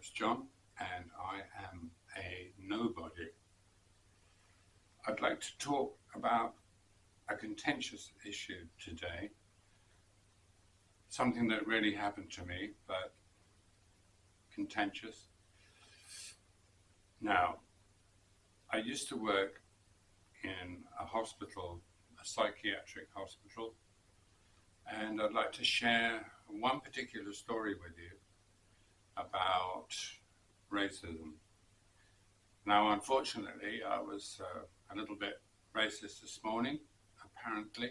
name's John, and I am a nobody. I'd like to talk about a contentious issue today, something that really happened to me, but contentious. Now, I used to work in a hospital, a psychiatric hospital, and I'd like to share one particular story with you about racism. Now, unfortunately, I was a little bit racist this morning, apparently,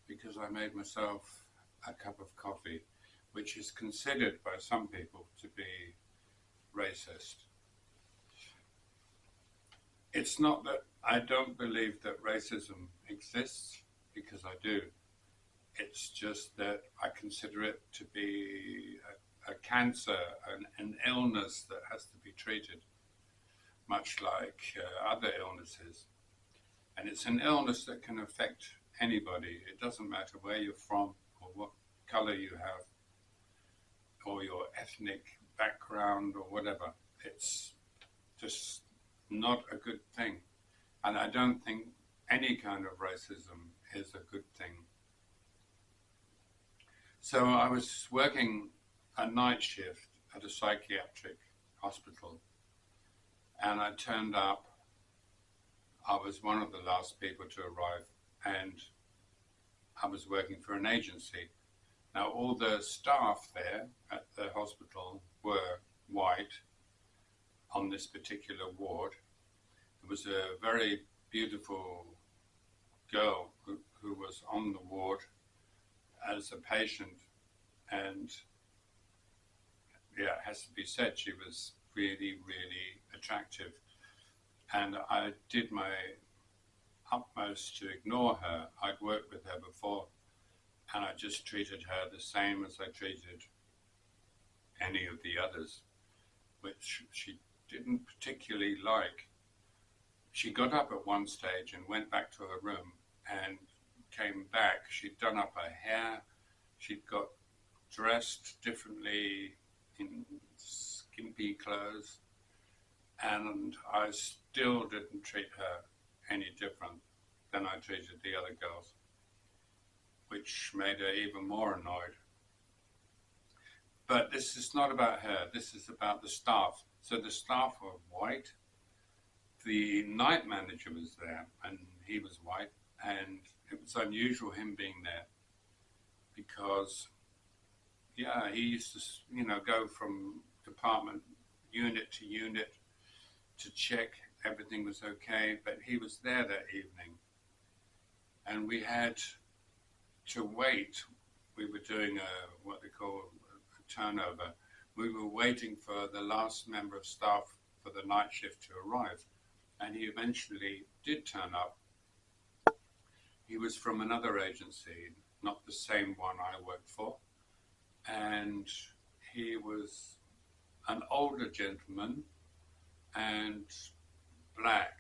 because I made myself a cup of coffee, which is considered by some people to be racist. It's not that I don't believe that racism exists, because I do. It's just that I consider it to be a cancer, an illness that has to be treated, much like other illnesses. And it's an illness that can affect anybody. It doesn't matter where you're from or what color you have or your ethnic background or whatever. It's just not a good thing. And I don't think any kind of racism is a good thing. So I was working a night shift at a psychiatric hospital, and I turned up. I was one of the last people to arrive, and I was working for an agency. Now, all the staff there at the hospital were white on this particular ward. There was a very beautiful girl who was on the ward as a patient, and yeah, it has to be said, she was really, really attractive. And I did my utmost to ignore her. I'd worked with her before, and I just treated her the same as I treated any of the others, which she didn't particularly like. She got up at one stage and went back to her room and came back. She'd done up her hair. She'd got dressed differently in skimpy clothes, and I still didn't treat her any different than I treated the other girls, which made her even more annoyed. But this is not about her, this is about the staff. So the staff were white, the night manager was there, and he was white, and it was unusual him being there because, yeah, he used to, go from department, unit to unit to check everything was okay, but he was there that evening. And we had to wait. We were doing what they call a turnover. We were waiting for the last member of staff for the night shift to arrive. And he eventually did turn up. He was from another agency, not the same one I worked for. And he was an older gentleman and black.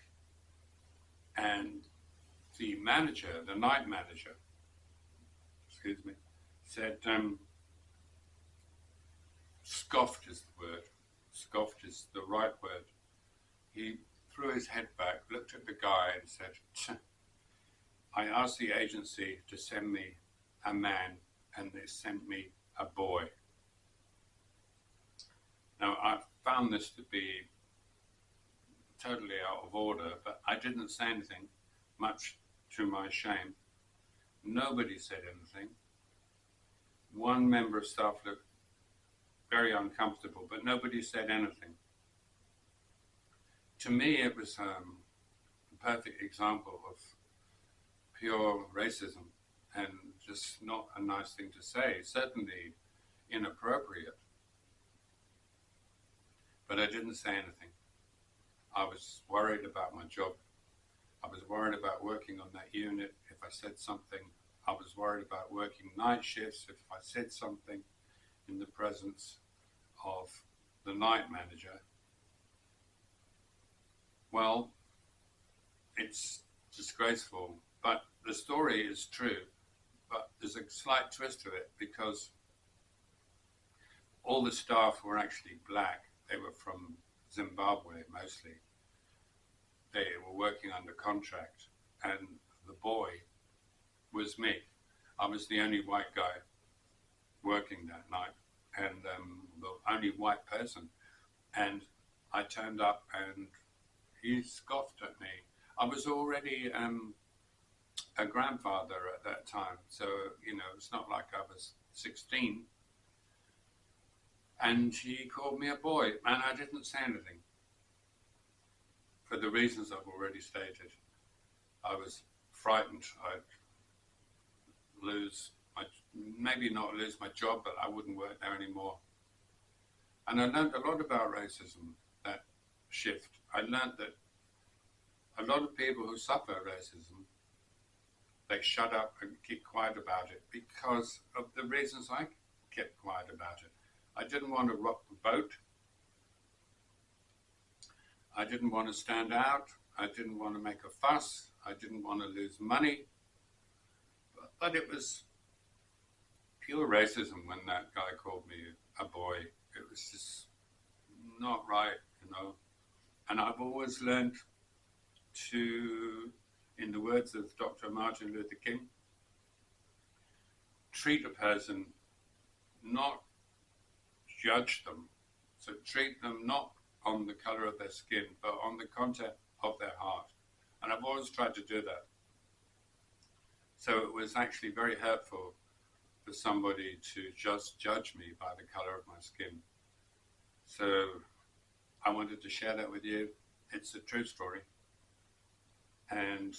And the manager, the night manager, said, scoffed is the word. Scoffed is the right word. He threw his head back, looked at the guy and said, I asked the agency to send me a man, and they sent me a boy. Now, I found this to be totally out of order, but I didn't say anything, much to my shame. Nobody said anything. One member of staff looked very uncomfortable, but nobody said anything. To me, it was a perfect example of pure racism, and just not a nice thing to say, certainly inappropriate. But I didn't say anything. I was worried about my job. I was worried about working on that unit. If I said something, I was worried about working night shifts. If I said something in the presence of the night manager, well, it's disgraceful. But the story is true, but there's a slight twist to it, because all the staff were actually black. They were from Zimbabwe mostly. They were working under contract, and the boy was me. I was the only white guy working that night, and the only white person. And I turned up, and he scoffed at me. I was already a grandfather at that time, so it's not like I was 16. And he called me a boy, and I didn't say anything for the reasons I've already stated. I was frightened I'd maybe not lose my job, but I wouldn't work there anymore. And I learned a lot about racism, that shift. I learned that a lot of people who suffer racism, they shut up and keep quiet about it because of the reasons I kept quiet about it. I didn't want to rock the boat. I didn't want to stand out. I didn't want to make a fuss. I didn't want to lose money. But it was pure racism when that guy called me a boy. It was just not right, And I've always learned to, in the words of Dr. Martin Luther King, treat a person, not judge them. So treat them not on the color of their skin, but on the content of their heart. And I've always tried to do that. So it was actually very hurtful for somebody to just judge me by the color of my skin. So I wanted to share that with you. It's a true story. And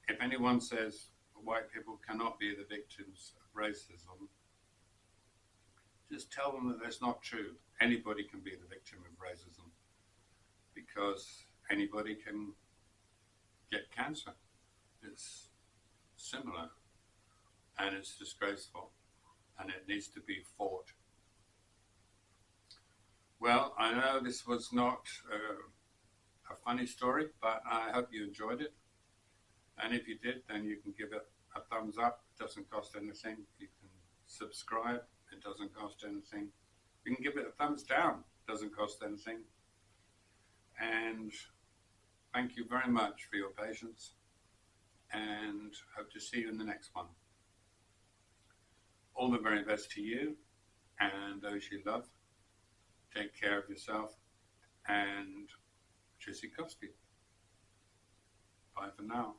if anyone says white people cannot be the victims of racism, just tell them that that's not true. Anybody can be the victim of racism because anybody can get cancer. It's similar and it's disgraceful and it needs to be fought. Well, I know this was not a funny story, but I hope you enjoyed it. And if you did, then you can give it a thumbs up. It doesn't cost anything. You can subscribe. It doesn't cost anything. You can give it a thumbs down. It doesn't cost anything. And thank you very much for your patience. And hope to see you in the next one. All the very best to you and those you love. Take care of yourself and Tschüssikowski. Bye for now.